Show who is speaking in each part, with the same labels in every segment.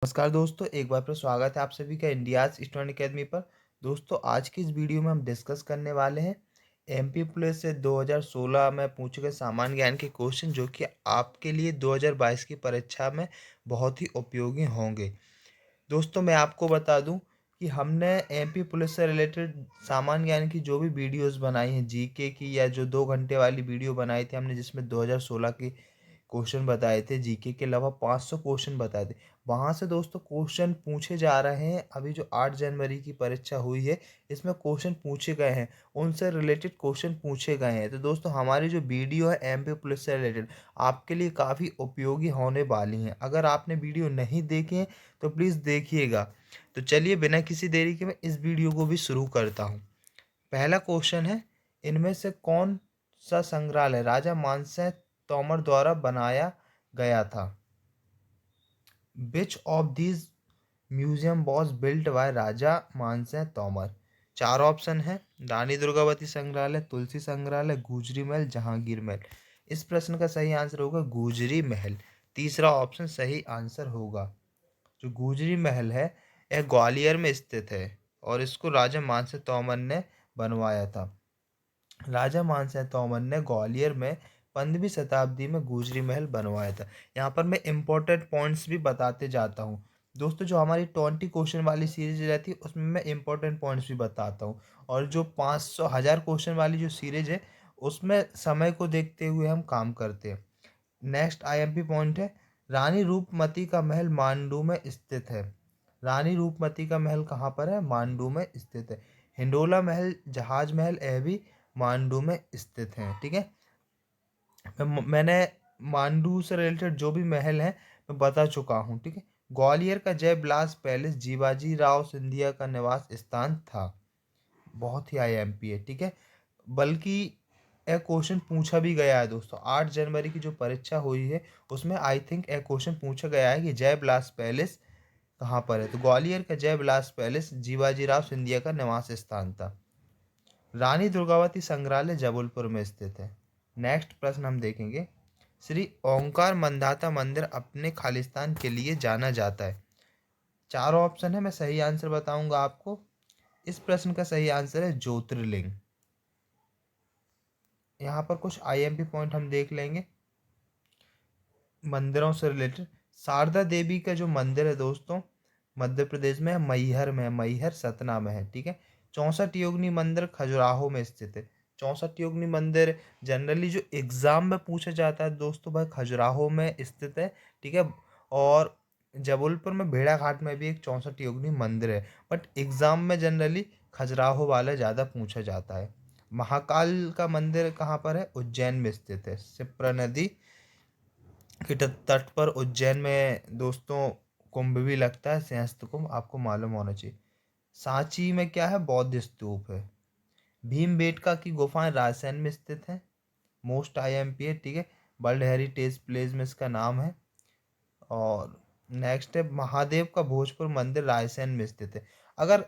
Speaker 1: नमस्कार दोस्तों, एक बार फिर स्वागत है आप सभी का इंडियाज स्टूडेंट अकेडमी पर। दोस्तों, आज की इस वीडियो में हम डिस्कस करने वाले हैं एमपी पुलिस से 2016 में पूछे गए सामान्य ज्ञान के क्वेश्चन, जो कि आपके लिए 2022 की परीक्षा में बहुत ही उपयोगी होंगे। दोस्तों, मैं आपको बता दूं कि हमने एमपी पुलिस से रिलेटेड सामान्य ज्ञान की जो भी वीडियोस बनाई हैं, जीके की, या जो 2 घंटे वाली वीडियो बनाई थी हमने जिसमें 2016 के क्वेश्चन बताए थे, जीके के अलावा 500 क्वेश्चन बताए थे। वहाँ से दोस्तों क्वेश्चन पूछे जा रहे हैं। अभी जो 8 जनवरी की परीक्षा हुई है, इसमें क्वेश्चन पूछे गए हैं, उनसे रिलेटेड क्वेश्चन पूछे गए हैं। तो दोस्तों, हमारी जो वीडियो है एमपी पुलिस से रिलेटेड आपके लिए काफ़ी उपयोगी होने वाली हैं। अगर आपने वीडियो नहीं देखी है तो प्लीज़ देखिएगा। तो चलिए, बिना किसी देरी के मैं इस वीडियो को भी शुरू करता हूँ। पहला क्वेश्चन है, इनमें से कौन सा संग्रहालय राजा मानसिंह तोमर द्वारा बनाया गया था? Which of these museum was built by Raja Mansingh Tomar? चार ऑप्शन है, रानी दुर्गावती संग्रहालय, तुलसी संग्रहालय, गुजरी महल, जहांगीर महल। इस प्रश्न का सही आंसर होगा गुजरी महल। तीसरा ऑप्शन सही आंसर होगा। जो गुजरी महल है, यह ग्वालियर में स्थित है और इसको राजा मानसिंह तोमर ने बनवाया था। राजा मानसिंह तोमर ने ग्वालियर में 15वीं शताब्दी में गुजरी महल बनवाया था। यहाँ पर मैं इम्पोर्टेंट पॉइंट्स भी बताते जाता हूँ। दोस्तों, जो हमारी 20 क्वेश्चन वाली सीरीज रहती है उसमें मैं इम्पोर्टेंट पॉइंट्स भी बताता हूँ, और जो 500 1000 क्वेश्चन वाली जो सीरीज है उसमें समय को देखते हुए हम काम करते हैं। नेक्स्ट आईएमपी पॉइंट है, रानी रूपमती का महल मांडू में स्थित है। रानी रूपमती का महल कहाँ पर है? मांडू में स्थित है। हिंडोला महल, जहाज महल, यह भी मांडू में स्थित हैं। ठीक है, मैंने मांडू से रिलेटेड जो भी महल है मैं बता चुका हूँ। ठीक है, ग्वालियर का जय विलास पैलेस जीवाजी राव सिंधिया का निवास स्थान था। बहुत ही आईएमपी है। ठीक है, बल्कि एक क्वेश्चन पूछा भी गया है दोस्तों, 8 जनवरी की जो परीक्षा हुई है उसमें आई थिंक एक क्वेश्चन पूछा गया है कि जय विलास पैलेस कहाँ पर है। तो ग्वालियर का जय विलास पैलेस जीवाजी राव सिंधिया का निवास स्थान था। रानी दुर्गावती संग्रहालय जबलपुर में स्थित है। नेक्स्ट प्रश्न हम देखेंगे, श्री ओंकार मंदाता मंदिर अपने खालिस्तान के लिए जाना जाता है। चार ऑप्शन है, मैं सही आंसर बताऊंगा आपको। इस प्रश्न का सही आंसर है ज्योतिर्लिंग। यहाँ पर कुछ आईएमपी पॉइंट हम देख लेंगे मंदिरों से रिलेटेड। शारदा देवी का जो मंदिर है दोस्तों, मध्य प्रदेश में है, मैहर में है, मैहर सतना में है। ठीक है, 64 योगिनी मंदिर खजुराहो में स्थित है। 64 योगिनी मंदिर जनरली जो एग्जाम में पूछा जाता है दोस्तों, भाई खजुराहो में स्थित है। ठीक है, और जबलपुर में भेड़ाघाट में भी एक 64 योगिनी मंदिर है, बट एग्जाम में जनरली खजुराहो वाला ज़्यादा पूछा जाता है। महाकाल का मंदिर कहाँ पर है? उज्जैन में स्थित है, शिप्रा नदी के तट पर उज्जैन में दोस्तों कुंभ भी लगता है, सिंहस्थ कुंभ, आपको मालूम होना चाहिए। सांची में क्या है? बौद्ध स्तूप है। भीमबेटका की गुफाएं रायसेन में स्थित हैं। मोस्ट आईएमपी है। ठीक है, वर्ल्ड हेरिटेज प्लेस में इसका नाम है। और नेक्स्ट है, महादेव का भोजपुर मंदिर रायसेन में स्थित है। अगर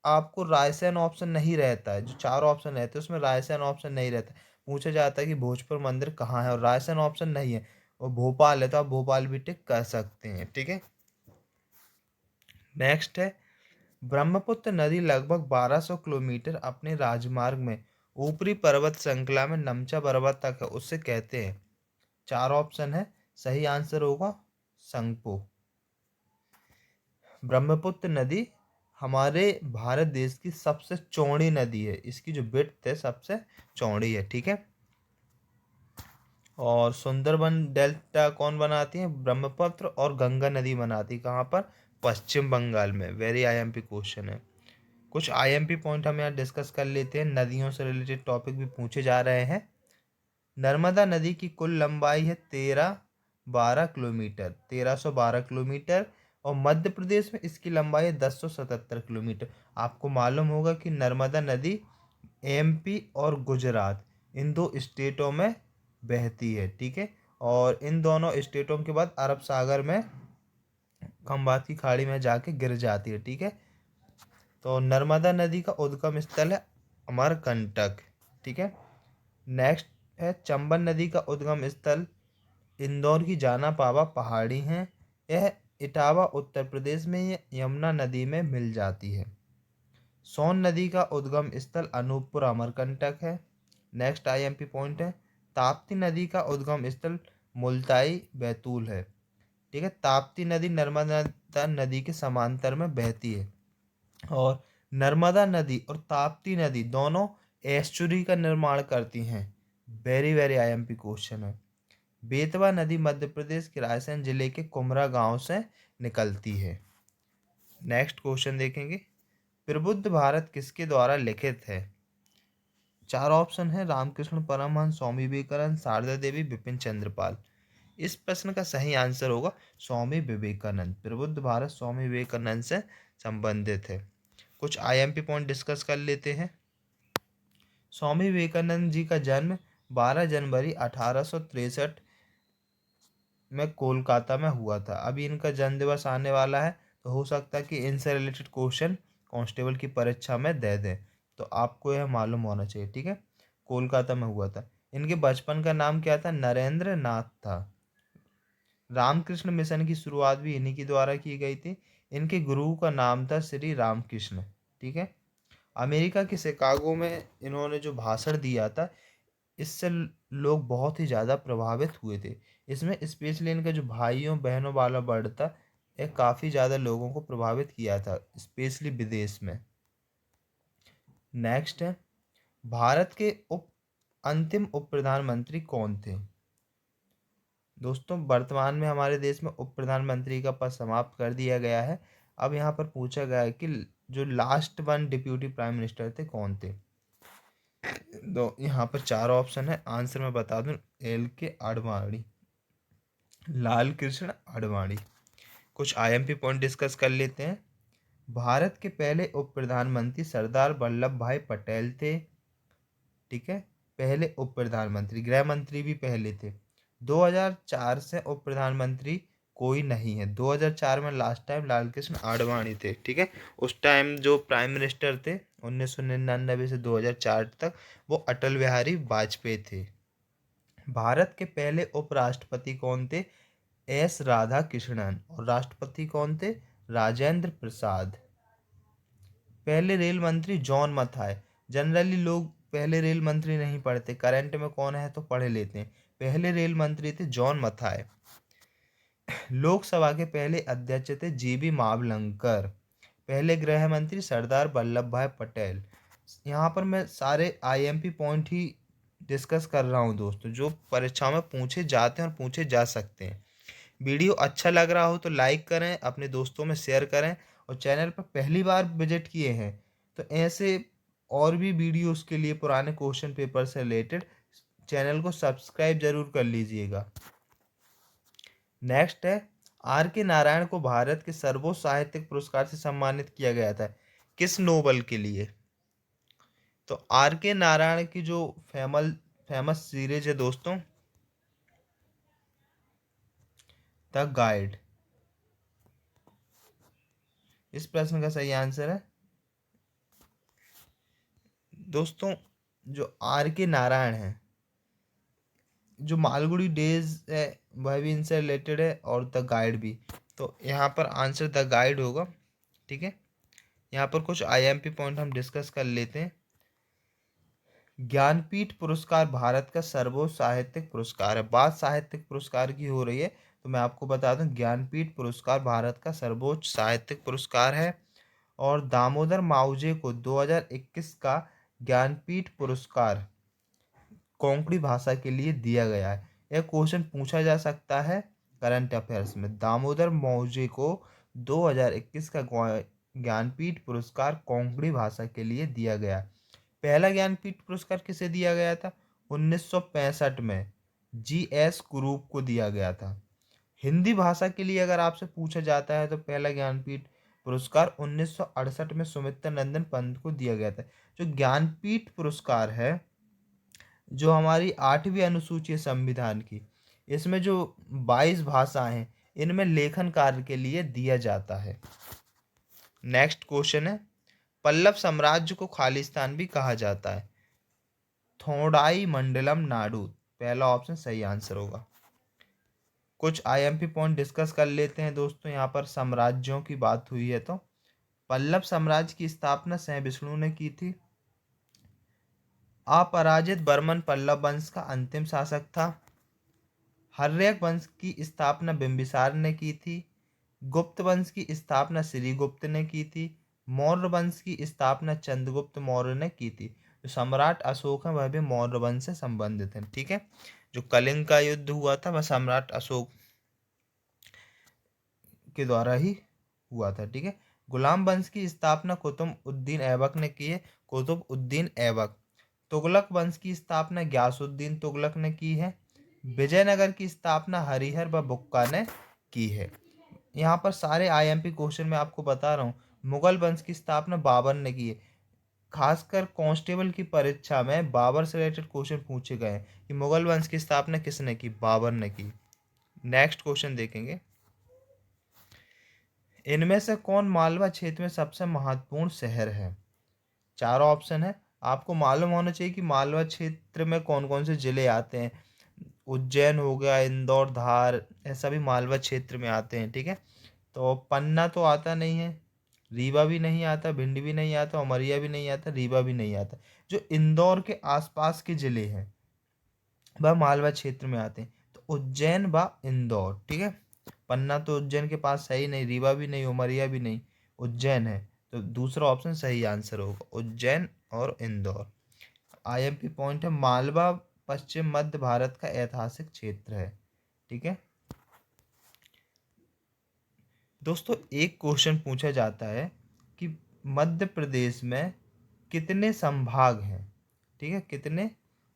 Speaker 1: आपको रायसेन ऑप्शन नहीं रहता है, जो चार ऑप्शन रहते हैं उसमें रायसेन ऑप्शन नहीं रहता, पूछा जाता है कि भोजपुर मंदिर कहाँ है और रायसेन ऑप्शन नहीं है और भोपाल है, तो आप भोपाल भी टिक कर सकते हैं। ठीक है, नेक्स्ट है, ब्रह्मपुत्र नदी लगभग 1200 किलोमीटर अपने राजमार्ग में ऊपरी पर्वत श्रृंखला में नमचा पर्वत तक है, उससे कहते हैं। चार ऑप्शन है, सही आंसर होगा संगपो। ब्रह्मपुत्र नदी हमारे भारत देश की सबसे चौड़ी नदी है, इसकी जो विड्थ है सबसे चौड़ी है। ठीक है, और सुंदरबन डेल्टा कौन बनाती है? ब्रह्मपुत्र और गंगा नदी बनाती है। कहाँ पर? पश्चिम बंगाल में। वेरी आईएमपी क्वेश्चन है। कुछ आईएमपी पॉइंट हम यहाँ डिस्कस कर लेते हैं, नदियों से रिलेटेड टॉपिक भी पूछे जा रहे हैं। नर्मदा नदी की कुल लंबाई है 1312 किलोमीटर, 1312 किलोमीटर, और मध्य प्रदेश में इसकी लंबाई है 1077 किलोमीटर। आपको मालूम होगा कि नर्मदा नदी एमपी और गुजरात इन दो स्टेटों में बहती है। ठीक है, और इन दोनों स्टेटों के बाद अरब सागर में खंबात की खाड़ी में जाके गिर जाती है। ठीक है, तो नर्मदा नदी का उद्गम स्थल है अमरकंटक। ठीक है, नेक्स्ट है, चंबल नदी का उद्गम स्थल इंदौर की जाना पावा पहाड़ी है। यह इटावा उत्तर प्रदेश में यमुना नदी में मिल जाती है। सोन नदी का उद्गम स्थल अनूपपुर अमरकंटक है। नेक्स्ट आईएमपी पॉइंट है, ताप्ती नदी का उद्गम स्थल मुल्ताई बैतूल है। ठीक है, ताप्ती नदी नर्मदा नदी के समांतर में बहती है और नर्मदा नदी और ताप्ती नदी दोनों एस्चुरी का निर्माण करती हैं। वेरी वेरी आईएमपी क्वेश्चन है। बेतवा नदी मध्य प्रदेश के रायसेन जिले के कुमरा गांव से निकलती है। नेक्स्ट क्वेश्चन देखेंगे, प्रबुद्ध भारत किसके द्वारा लिखित है? चार ऑप्शन है, रामकृष्ण परमहंस, स्वामी विवेकानंद, शारदा देवी, बिपिन चंद्रपाल। इस प्रश्न का सही आंसर होगा स्वामी विवेकानंद। प्रबुद्ध भारत स्वामी विवेकानंद से संबंधित है। कुछ आईएमपी पॉइंट डिस्कस कर लेते हैं। स्वामी विवेकानंद जी का जन्म 12 जनवरी 1863 में कोलकाता में हुआ था। अभी इनका जन्म दिवस आने वाला है, तो हो सकता है कि इनसे रिलेटेड क्वेश्चन कांस्टेबल की परीक्षा में दे दें, तो आपको यह मालूम होना चाहिए। ठीक है, कोलकाता में हुआ था। इनके बचपन का नाम क्या था? नरेंद्र नाथ था। रामकृष्ण मिशन की शुरुआत भी इन्हीं के द्वारा की गई थी। इनके गुरु का नाम था श्री रामकृष्ण। ठीक है, अमेरिका के शिकागो में इन्होंने जो भाषण दिया था, इससे लोग बहुत ही ज़्यादा प्रभावित हुए थे। इसमें स्पेशली इनका जो भाइयों बहनों वाला वर्ड था, यह काफ़ी ज़्यादा लोगों को प्रभावित किया था, स्पेशली विदेश में। नेक्स्ट है, भारत के अंतिम उप प्रधानमंत्री कौन थे? दोस्तों, वर्तमान में हमारे देश में उप प्रधानमंत्री का पद समाप्त कर दिया गया है। अब यहाँ पर पूछा गया है कि जो last one deputy prime minister थे कौन थे? तो यहाँ पर चार ऑप्शन है, आंसर मैं बता दूं, LK आडवाणी, लाल कृष्ण आडवाणी। कुछ आईएमपी पॉइंट डिस्कस कर लेते हैं। भारत के पहले उप प्रधानमंत्री सरदार वल्लभ भाई पटेल थे। ठीक है, पहले उप प्रधानमंत्री, गृह मंत्री भी पहले थे। 2004 से उप प्रधानमंत्री कोई नहीं है। 2004 में लास्ट टाइम लाल कृष्ण आडवाणी थे। ठीक है, उस टाइम जो प्राइम मिनिस्टर थे 1999 से 2004 तक, वो अटल बिहारी वाजपेयी थे। भारत के पहले उपराष्ट्रपति कौन थे? S राधा कृष्णन। और राष्ट्रपति कौन थे? राजेंद्र प्रसाद। पहले रेल मंत्री जॉन मथाई। जनरली लोग पहले रेल मंत्री नहीं पढ़ते, करंट में कौन है तो पढ़ लेते हैं। पहले रेल मंत्री थे जॉन मथाई। लोकसभा के पहले अध्यक्ष थे जीबी मावलंकर। पहले गृह मंत्री सरदार वल्लभ भाई पटेल। यहाँ पर मैं सारे आईएमपी पॉइंट ही डिस्कस कर रहा हूँ दोस्तों, जो परीक्षा में पूछे जाते हैं और पूछे जा सकते हैं। वीडियो अच्छा लग रहा हो तो लाइक करें, अपने दोस्तों में शेयर करें, और चैनल पर पहली बार विजिट किए हैं तो ऐसे और भी वीडियोस के लिए पुराने क्वेश्चन पेपर से रिलेटेड चैनल को सब्सक्राइब जरूर कर लीजिएगा। नेक्स्ट है, R.K. नारायण को भारत के सर्वोच्च साहित्यिक पुरस्कार से सम्मानित किया गया था, किस नोबल के लिए? तो R.K. नारायण की जो फेमस सीरीज है दोस्तों, द गाइड। इस प्रश्न का सही आंसर है दोस्तों, जो R.K. नारायण है, जो मालगुडी डेज है वह भी इनसे रिलेटेड है, और द गाइड भी। तो यहाँ पर आंसर द गाइड होगा। ठीक है, यहाँ पर कुछ आईएमपी पॉइंट हम डिस्कस कर लेते हैं। ज्ञानपीठ पुरस्कार भारत का सर्वोच्च साहित्यिक पुरस्कार है। बात साहित्यिक पुरस्कार की हो रही है, तो मैं आपको बता दूं, ज्ञानपीठ पुरस्कार भारत का सर्वोच्च साहित्यिक पुरस्कार है। और दामोदर मावजे को 2021 का ज्ञानपीठ पुरस्कार कोंकणी भाषा के लिए दिया गया है। यह क्वेश्चन पूछा जा सकता है करंट अफेयर्स में। दामोदर मावजे को 2021 का ज्ञानपीठ पुरस्कार कोंकणी भाषा के लिए दिया गया। पहला ज्ञानपीठ पुरस्कार किसे दिया गया था? 1965 में GS कुरूप को दिया गया था। हिंदी भाषा के लिए अगर आपसे पूछा जाता है तो पहला ज्ञानपीठ पुरस्कार 1968 में सुमित्रा नंदन पंत को दिया गया था। जो ज्ञानपीठ पुरस्कार है, जो हमारी 8वीं अनुसूची है संविधान की, इसमें जो 22 भाषाएं हैं, इनमें लेखन कार्य के लिए दिया जाता है। नेक्स्ट क्वेश्चन है, पल्लव साम्राज्य को खालिस्तान भी कहा जाता है। थोंडाई मंडलम नाडु, पहला ऑप्शन सही आंसर होगा। कुछ आईएमपी पॉइंट डिस्कस कर लेते हैं दोस्तों। यहाँ पर साम्राज्यों की बात हुई है तो पल्लव साम्राज्य की स्थापना सह ने की थी। अपराजित बर्मन पल्लव वंश का अंतिम शासक था। हर्यक वंश की स्थापना बिंबिसार ने की थी। गुप्त वंश की स्थापना श्रीगुप्त ने की थी। मौर्य वंश की स्थापना चंद्रगुप्त मौर्य ने की थी। जो सम्राट अशोक है वह भी मौर्य वंश से संबंधित है। ठीक है, जो कलिंग का युद्ध हुआ था वह सम्राट अशोक के द्वारा ही हुआ था। ठीक है, गुलाम वंश की स्थापना कुतुबउद्दीन ऐबक ने की है। कुतुबउद्दीन ऐबक। तुगलक वंश की स्थापना ग्यासुद्दीन तुगलक ने की है। विजयनगर की स्थापना हरिहर व बुक्का ने की है। यहाँ पर सारे आईएमपी क्वेश्चन मैं आपको बता रहा हूँ। मुगल वंश की स्थापना बाबर ने की है। खासकर कांस्टेबल की परीक्षा में बाबर से रिलेटेड क्वेश्चन पूछे गए हैं कि मुगल वंश की स्थापना किसने की, बाबर ने की। नेक्स्ट क्वेश्चन देखेंगे, इनमें से कौन मालवा क्षेत्र में सबसे महत्वपूर्ण शहर है। चारों ऑप्शन है, आपको मालूम होना चाहिए कि मालवा क्षेत्र में कौन कौन से जिले आते हैं। उज्जैन हो गया, इंदौर, धार, ऐसा भी मालवा क्षेत्र में आते हैं। ठीक है, तो पन्ना तो आता नहीं है, रीवा भी नहीं आता, भिंड भी नहीं आता, उमरिया भी नहीं आता, रीवा भी नहीं आता। जो इंदौर के आसपास के जिले हैं वह मालवा क्षेत्र में आते हैं, तो उज्जैन व इंदौर। ठीक है, पन्ना तो उज्जैन के पास है ही नहीं, रीवा भी नहीं, उमरिया भी नहीं, उज्जैन है। तो दूसरा ऑप्शन सही आंसर होगा, उज्जैन और इंदौर। आईएमपी पॉइंट है, मालवा पश्चिम मध्य भारत का ऐतिहासिक क्षेत्र है। ठीक है दोस्तों, एक क्वेश्चन पूछा जाता है कि मध्य प्रदेश में कितने संभाग हैं। ठीक है, कितने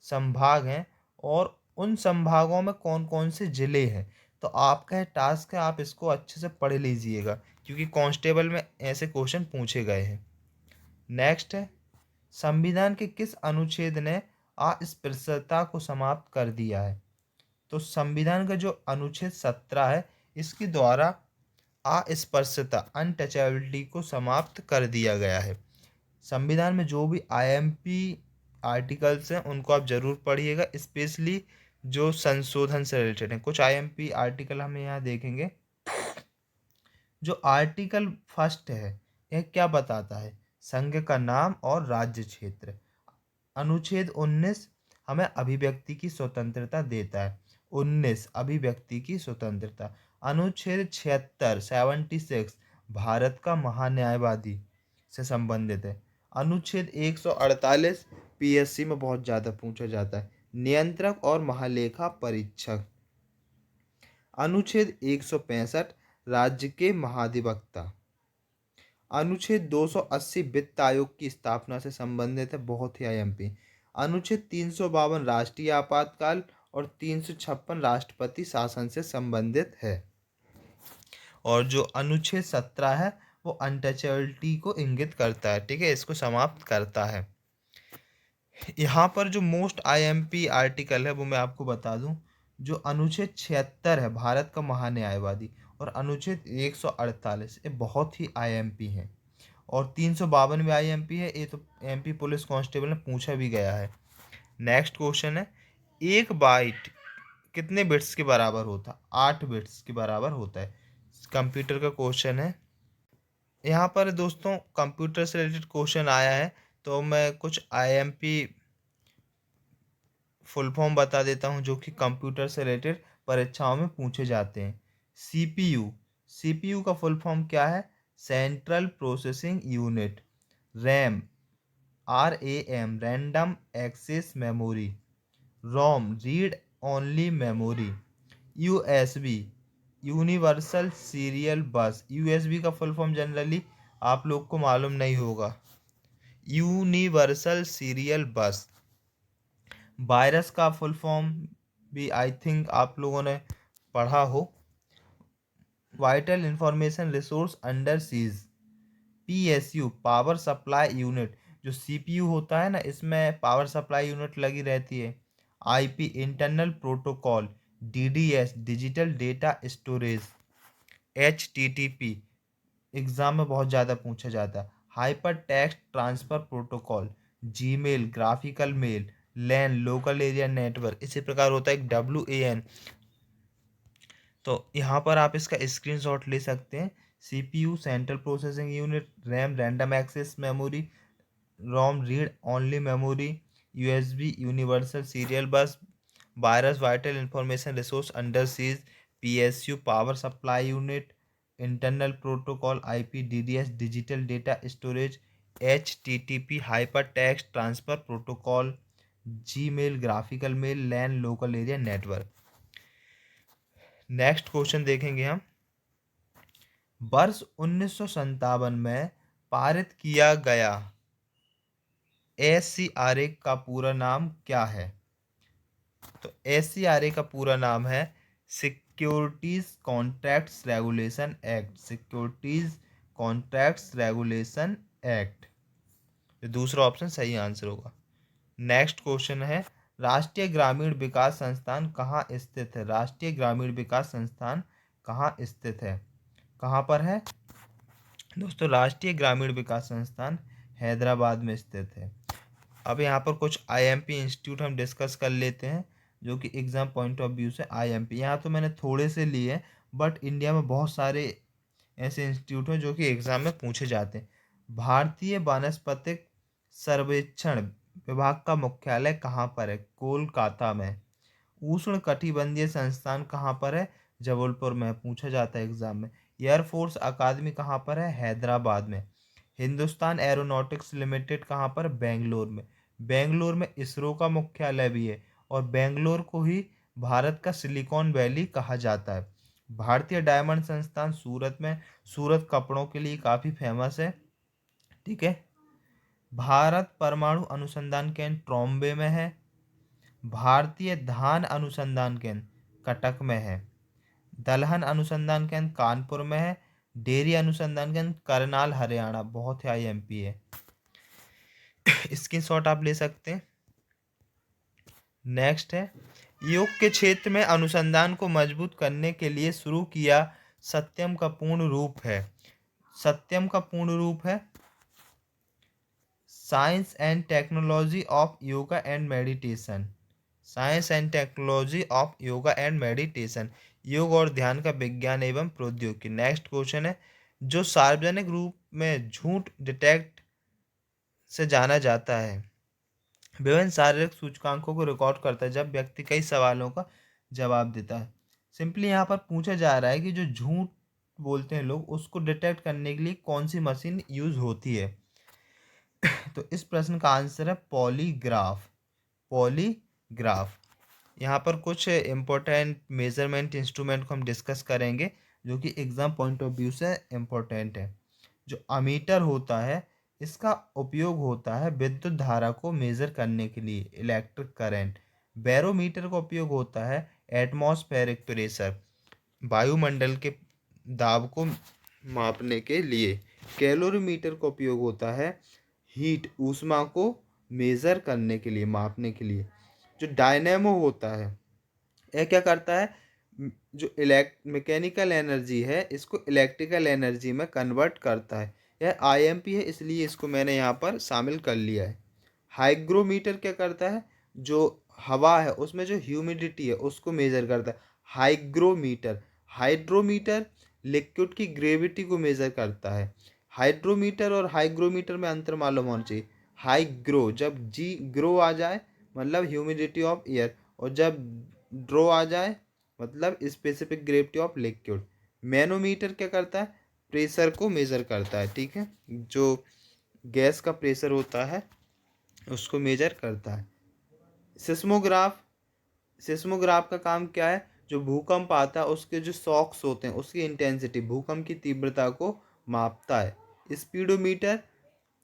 Speaker 1: संभाग हैं और उन संभागों में कौन कौन से जिले हैं। तो आपका है टास्क है, आप इसको अच्छे से पढ़ लीजिएगा क्योंकि कांस्टेबल में ऐसे क्वेश्चन पूछे गए हैं। नेक्स्ट है, संविधान के किस अनुच्छेद ने अस्पृश्यता को समाप्त कर दिया है। तो संविधान का जो अनुच्छेद 17 है इसके द्वारा अस्पृश्यता, अनटचेबिलिटी को समाप्त कर दिया गया है। संविधान में जो भी आईएमपी आर्टिकल्स हैं उनको आप जरूर पढ़िएगा, स्पेशली जो संशोधन से रिलेटेड हैं। कुछ आईएमपी आर्टिकल हम यहाँ देखेंगे। जो आर्टिकल फर्स्ट है यह क्या बताता है, संघ का नाम और राज्य क्षेत्र। अनुच्छेद 19 हमें अभिव्यक्ति की स्वतंत्रता देता है, 19 अभिव्यक्ति की स्वतंत्रता। अनुच्छेद 76 76 भारत का महान्यायवादी से संबंधित है। अनुच्छेद 148 पीएससी में बहुत ज़्यादा पूछा जाता है, नियंत्रक और महालेखा परीक्षक। अनुच्छेद 165 राज्य के महाधिवक्ता। अनुच्छेद 280 वित्त आयोग की स्थापना से संबंधित है, बहुत ही आईएमपी। अनुच्छेद 352 राष्ट्रीय आपातकाल और 356 राष्ट्रपति शासन से संबंधित है। और जो अनुच्छेद 17 है वो अनटचेबिलिटी को इंगित करता है। ठीक है, इसको समाप्त करता है। यहाँ पर जो मोस्ट आईएमपी आर्टिकल है वो मैं आपको बता दूं। जो अनुच्छेद 76 है भारत का महान्यायवादी, और अनुच्छेद 148 ये बहुत ही आईएमपी हैं। और 352 में आईएमपी है, ये तो एमपी पुलिस कांस्टेबल ने पूछा भी गया है। नेक्स्ट क्वेश्चन है, एक बाइट कितने बिट्स के बराबर होता है। 8 बिट्स के बराबर होता है। कंप्यूटर का क्वेश्चन है। यहाँ पर दोस्तों कंप्यूटर से रिलेटेड क्वेश्चन आया है तो मैं कुछ आईएमपी फुल फॉर्म बता देता हूँ जो कि कंप्यूटर से रिलेटेड परीक्षाओं में पूछे जाते हैं। सीपीयू, सीपीयू का फुल फॉर्म क्या है, central processing unit. RAM, RAM random access memory. ROM, read only memory. USB, universal serial bus. USB का फुल फॉर्म जनरली आप लोग को मालूम नहीं होगा, यूनिवर्सल सीरियल बस। वायरस का फुल फॉर्म भी आई थिंक आप लोगों ने पढ़ा हो, vital information resource under siege. PSU, power supply unit. जो सीपीयू होता है ना इसमें पावर सप्लाई यूनिट लगी रहती है। IP, internal protocol. DDS, digital data storage. HTTP exam में बहुत ज़्यादा पूछा जाता है। Hyper text transfer protocol. Gmail, graphical mail. LAN, local area network. इसी प्रकार होता है एक WAN, तो यहाँ पर आप इसका स्क्रीनशॉट ले सकते हैं। CPU central processing unit, RAM random access memory, ROM read only memory, USB universal serial bus, virus vital information resource under siege, PSU power supply unit, internal protocol, IP DDS digital data storage, HTTP hyper text transfer protocol, Gmail graphical mail, LAN local area network. Next question देखेंगे हम। वर्ष 1957 में पारित किया गया SCRA का पूरा नाम क्या है? तो SCRA का पूरा नाम है securities contracts regulation act. Securities contracts regulation act, तो दूसरा ऑप्शन सही आंसर होगा। नेक्स्ट क्वेश्चन है, राष्ट्रीय ग्रामीण विकास संस्थान कहाँ स्थित है? राष्ट्रीय ग्रामीण विकास संस्थान कहाँ स्थित है? कहाँ पर है दोस्तों? राष्ट्रीय ग्रामीण विकास संस्थान हैदराबाद में स्थित है। अब यहाँ पर कुछ IMP इंस्टीट्यूट हम डिस्कस कर लेते हैं, जो कि एग्जाम पॉइंट ऑफ व्यू से IMP, यहाँ तो मैंने थोड़े से लिए, बट इंडिया में बहुत सारे ऐसे इंस्टीट्यूट हैं जो कि एग्जाम में पूछे जाते हैं। भारतीय वानस्पतिक सर्वेक्षण विभाग का मुख्यालय कहाँ पर है? कोलकाता में। उष्ण कटिबंधीय संस्थान कहाँ पर है? जबलपुर में, पूछा जाता है एग्जाम में। एयरफोर्स अकादमी कहाँ पर है? हैदराबाद में। हिंदुस्तान एरोनॉटिक्स लिमिटेड कहाँ पर? बेंगलोर में। बेंगलोर में इसरो का मुख्यालय भी है, और बेंगलोर को ही भारत का सिलिकॉन वैली कहा जाता है। भारतीय डायमंड संस्थान सूरत में। सूरत कपड़ों के लिए काफ़ी फेमस है, ठीक है। भारत परमाणु अनुसंधान केंद्र ट्रॉम्बे में है। भारतीय धान अनुसंधान केंद्र कटक में है। दलहन अनुसंधान केंद्र कानपुर में है। डेयरी अनुसंधान केंद्र करनाल हरियाणा, बहुत ही IMP है। स्क्रीनशॉट आप ले सकते हैं। नेक्स्ट है, योग के क्षेत्र में अनुसंधान को मजबूत करने के लिए शुरू किया सत्यम का पूर्ण रूप है। सत्यम का पूर्ण रूप है science and technology of yoga and meditation. Science and technology of yoga and meditation, योग और ध्यान का विज्ञान एवं प्रौद्योगिकी। नेक्स्ट क्वेश्चन है, जो सार्वजनिक रूप में झूठ डिटेक्ट से जाना जाता है, विभिन्न शारीरिक सूचकांकों को रिकॉर्ड करता है जब व्यक्ति कई सवालों का जवाब देता है। सिंपली यहाँ पर पूछा जा रहा है कि जो झूठ बोलते हैं लोग, उसको डिटेक्ट करने के लिए कौन सी मशीन यूज होती है? तो इस प्रश्न का आंसर है पॉलीग्राफ। पॉलीग्राफ। यहाँ पर कुछ इम्पोर्टेंट मेजरमेंट इंस्ट्रूमेंट को हम डिस्कस करेंगे, जो कि एग्जाम पॉइंट ऑफ व्यू से इम्पोर्टेंट है। जो अमीटर होता है, इसका उपयोग होता है विद्युत धारा को मेजर करने के लिए, इलेक्ट्रिक करंट। बैरोमीटर का उपयोग होता है एटमॉस्फेरिक प्रेशर, वायुमंडल के दाब को मापने के लिए। कैलोरीमीटर का उपयोग होता है हीट, ऊष्मा को मेजर करने के लिए, मापने के लिए। जो डायनेमो होता है, यह क्या करता है? जो मैकेनिकल एनर्जी है, इसको इलेक्ट्रिकल एनर्जी में कन्वर्ट करता है। यह IMP है, इसलिए इसको मैंने यहाँ पर शामिल कर लिया है। हाइग्रोमीटर क्या करता है? जो हवा है उसमें जो ह्यूमिडिटी है उसको मेजर करता है, हाइग्रोमीटर। हाइड्रोमीटर लिक्विड की ग्रेविटी को मेजर करता है। हाइड्रोमीटर और हाइग्रोमीटर में अंतर मालूम होना चाहिए। हाइग्रो, जब जी ग्रो आ जाए मतलब ह्यूमिडिटी ऑफ एयर, और जब ड्रो आ जाए मतलब specific gravity of liquid. Manometer क्या करता है? प्रेशर को मेजर करता है, ठीक है। जो गैस का प्रेशर होता है उसको मेजर करता है। सिस्मोग्राफ, सिस्मोग्राफ का काम क्या है? जो भूकंप आता है उसके जो शॉक्स होते हैं उसकी इंटेंसिटी, भूकंप की तीव्रता को मापता है। स्पीडोमीटर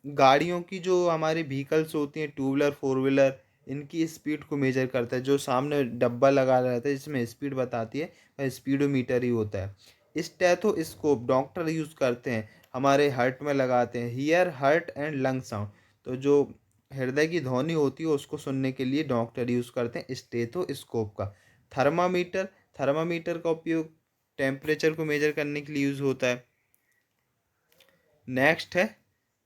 Speaker 1: गाड़ियों की, जो हमारी व्हीकल्स होती हैं, टू व्हीलर फोर व्हीलर, इनकी स्पीड को मेजर करता है। जो सामने डब्बा लगा रहता है जिसमें स्पीड बताती है, वह स्पीडोमीटर ही होता है। स्टेथोस्कोप डॉक्टर यूज़ करते हैं, हमारे हार्ट में लगाते हैं, here heart and lung sound. तो जो हृदय की ध्वनि होती है उसको सुनने के लिए डॉक्टर यूज़ करते हैं स्टेथोस्कोप का। थर्मामीटर, थर्मामीटर का उपयोग टेम्परेचर को मेजर करने के लिए यूज़ होता है। नेक्स्ट है,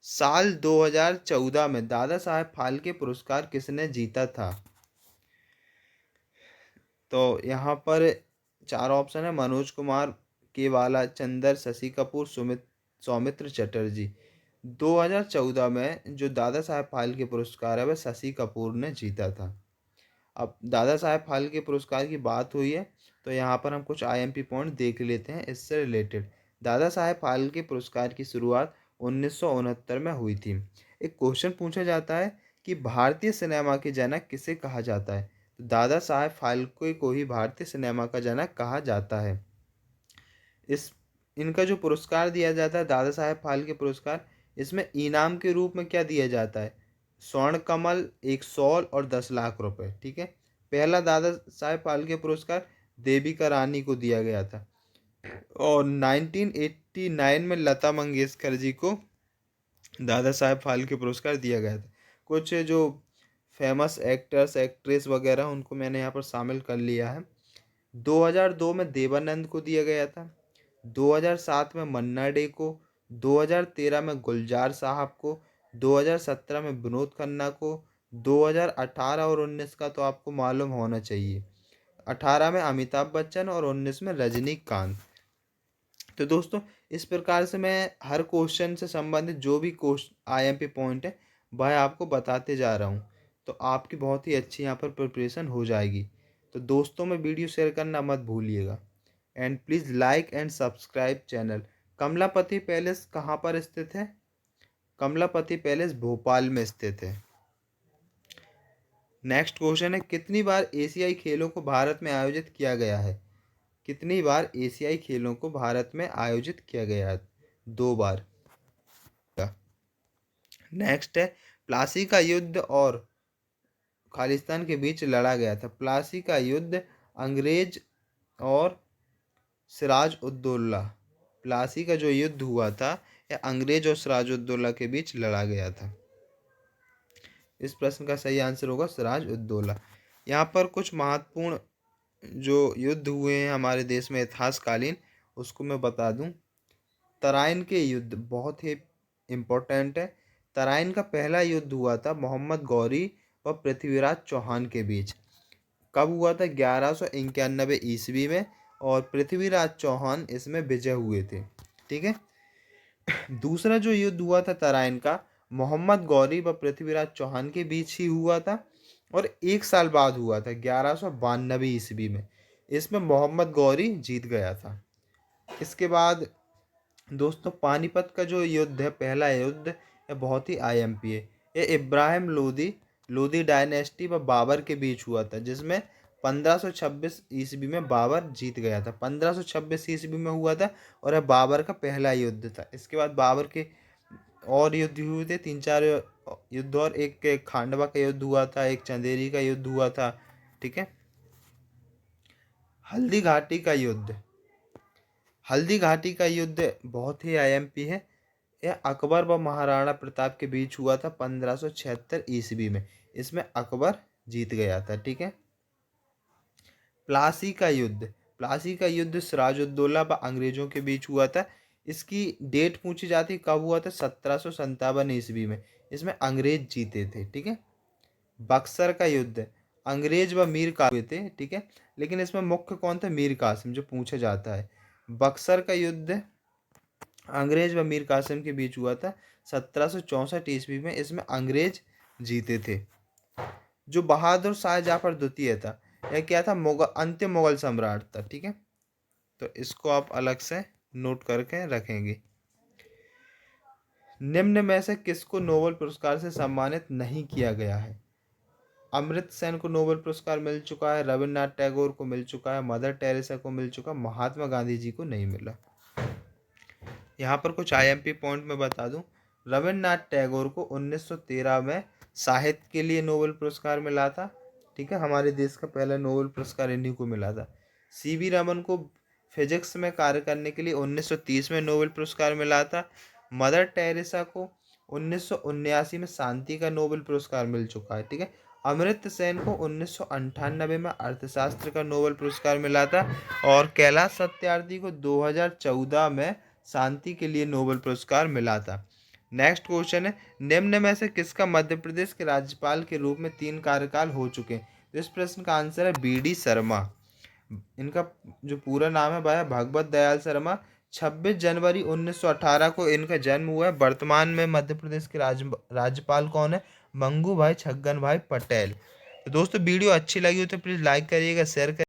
Speaker 1: साल 2014 में दादा साहेब फाल्के पुरस्कार किसने जीता था? तो यहाँ पर चार ऑप्शन है, मनोज कुमार, केवाला चंदर, शशि कपूर, सौमित्र चटर्जी। 2014 में जो दादा साहेब फाल्के पुरस्कार है वह शशि कपूर ने जीता था। अब दादा साहेब फाल्के पुरस्कार की बात हुई है तो यहाँ पर हम कुछ आईएमपी पॉइंट देख लेते हैं इससे रिलेटेड। दादा साहेब फाल्के पुरस्कार की शुरुआत 1969 में हुई थी। एक क्वेश्चन पूछा जाता है कि भारतीय सिनेमा के जनक किसे कहा जाता है, तो दादा साहेब फाल्के को ही भारतीय सिनेमा का जनक कहा जाता है। इस इनका जो पुरस्कार दिया जाता है दादा साहेब फाल्के पुरस्कार, इसमें इनाम के रूप में क्या दिया जाता है, स्वर्ण कमल, एक शॉल और 10 लाख रुपए। ठीक है। पहला दादा साहेब फाल्के पुरस्कार देविका रानी को दिया गया था और 1989 में लता मंगेशकर जी को दादा साहेब फाल्के पुरस्कार दिया गया था। कुछ जो फेमस एक्टर्स एक्ट्रेस वगैरह उनको मैंने यहाँ पर शामिल कर लिया है। 2002 में देवानंद को दिया गया था, 2007 में मन्ना डे को, 2013 में गुलजार साहब को, 2017 में विनोद खन्ना को, 2018 और 19 का तो आपको मालूम होना चाहिए। 18 में अमिताभ बच्चन और 19 में रजनीकांत। तो दोस्तों इस प्रकार से मैं हर क्वेश्चन से संबंधित जो भी क्वेश्चन आईएमपी पॉइंट है वह आपको बताते जा रहा हूँ, तो आपकी बहुत ही अच्छी यहाँ पर प्रिपरेशन हो जाएगी। तो दोस्तों में वीडियो शेयर करना मत भूलिएगा and please like and subscribe channel. Kamlapati palace कहाँ पर स्थित है, कमलापति पैलेस भोपाल में स्थित है। नेक्स्ट क्वेश्चन है, कितनी बार एशियाई खेलों को भारत में आयोजित किया गया है, कितनी बार एशियाई खेलों को भारत में आयोजित किया गया है, 2 बार। नेक्स्ट है, प्लासी का युद्ध और खालिस्तान के बीच लड़ा गया था। प्लासी का युद्ध अंग्रेज और सिराज उद्दौला, प्लासी का जो युद्ध हुआ था यह अंग्रेज और सिराज उद्दौला के बीच लड़ा गया था। इस प्रश्न का सही आंसर होगा सिराज उद्दौला। यहाँ पर कुछ महत्वपूर्ण जो युद्ध हुए हैं हमारे देश में इतिहासकालीन उसको मैं बता दूं। तराइन के युद्ध बहुत ही इम्पोर्टेंट है। तराइन का पहला युद्ध हुआ था मोहम्मद गौरी व पृथ्वीराज चौहान के बीच। कब हुआ था, 1191 ईस्वी में, और पृथ्वीराज चौहान इसमें विजय हुए थे। ठीक है। दूसरा जो युद्ध हुआ था तराइन का, मोहम्मद गौरी व पृथ्वीराज चौहान के बीच ही हुआ था और 1 साल बाद हुआ था 1192 ईस्वी में। इसमें मोहम्मद गौरी जीत गया था। इसके बाद दोस्तों पानीपत का जो युद्ध है, पहला युद्ध, यह बहुत ही आईएमपी है। ये इब्राहिम लोदी डायनेस्टी व बाबर के बीच हुआ था, जिसमें 1526 ईस्वी में बाबर जीत गया था। 1526 ईस्वी में हुआ था और यह बाबर का पहला युद्ध था। इसके बाद बाबर के और युद्ध हुए थे, 3-4 युद्ध, और एक खांडवा का युद्ध हुआ था, एक चंदेरी का युद्ध हुआ था। ठीक है। हल्दी घाटी का युद्ध, हल्दी घाटी का युद्ध बहुत ही आईएमपी है। यह अकबर व महाराणा प्रताप के बीच हुआ था 1576 ईस्वी में। इसमें अकबर जीत गया था। ठीक है। प्लासी का युद्ध, प्लासी का युद्ध सिराजुद्दौला व अंग्रेजों के बीच हुआ था। इसकी डेट पूछी जाती कब हुआ था, 1757 ईस्वी में। इसमें अंग्रेज जीते थे। ठीक है। बक्सर का युद्ध, अंग्रेज व मीर कासिम हुए थे। ठीक है। लेकिन इसमें मुख्य कौन था, मीर कासिम, जो पूछा जाता है। बक्सर का युद्ध अंग्रेज व मीर कासिम के बीच हुआ था 1764 ईस्वी में। इसमें अंग्रेज जीते थे। जो बहादुर शाह जाफर द्वितीय था, यह क्या था, मुगल, अंतिम मुगल सम्राट था। ठीक है। तो इसको आप अलग से नोट करके रखेंगे। निम्न में से किसको नोबेल पुरस्कार से सम्मानित नहीं किया गया है। अमर्त्य सेन को नोबेल पुरस्कार मिल चुका है, रविन्द्रनाथ टैगोर को मिल चुका है, मदर टेरेसा को मिल चुका, महात्मा गांधी जी को नहीं मिला। यहाँ पर कुछ आईएमपी पॉइंट में बता दूं। रविन्द्रनाथ टैगोर को 1913 में साहित्य के लिए नोबेल पुरस्कार मिला था। ठीक है। हमारे देश का पहला नोबेल पुरस्कार इन्हीं को मिला था। सीवी रमन को फिजिक्स में कार्य करने के लिए 1930 में नोबेल पुरस्कार मिला था। मदर टेरेसा को 1979 में शांति का नोबेल पुरस्कार मिल चुका है। ठीक है। अमर्त्य सेन को 1998 में अर्थशास्त्र का नोबेल पुरस्कार मिला था और कैलाश सत्यार्थी को 2014 में शांति के लिए नोबेल पुरस्कार मिला था। नेक्स्ट क्वेश्चन है, निम्न में से किसका मध्य प्रदेश के राज्यपाल के रूप में 3 कार्यकाल हो चुके हैं। तो इस प्रश्न का आंसर है बी डी शर्मा। इनका जो पूरा नाम है वह है भगवत दयाल शर्मा। 26 जनवरी 1918 को इनका जन्म हुआ है। वर्तमान में मध्य प्रदेश के राज्यपाल कौन है? मंगू भाई छगन भाई पटेल। तो दोस्तों वीडियो अच्छी लगी हो तो प्लीज़ लाइक करिएगा, शेयर करिएगा।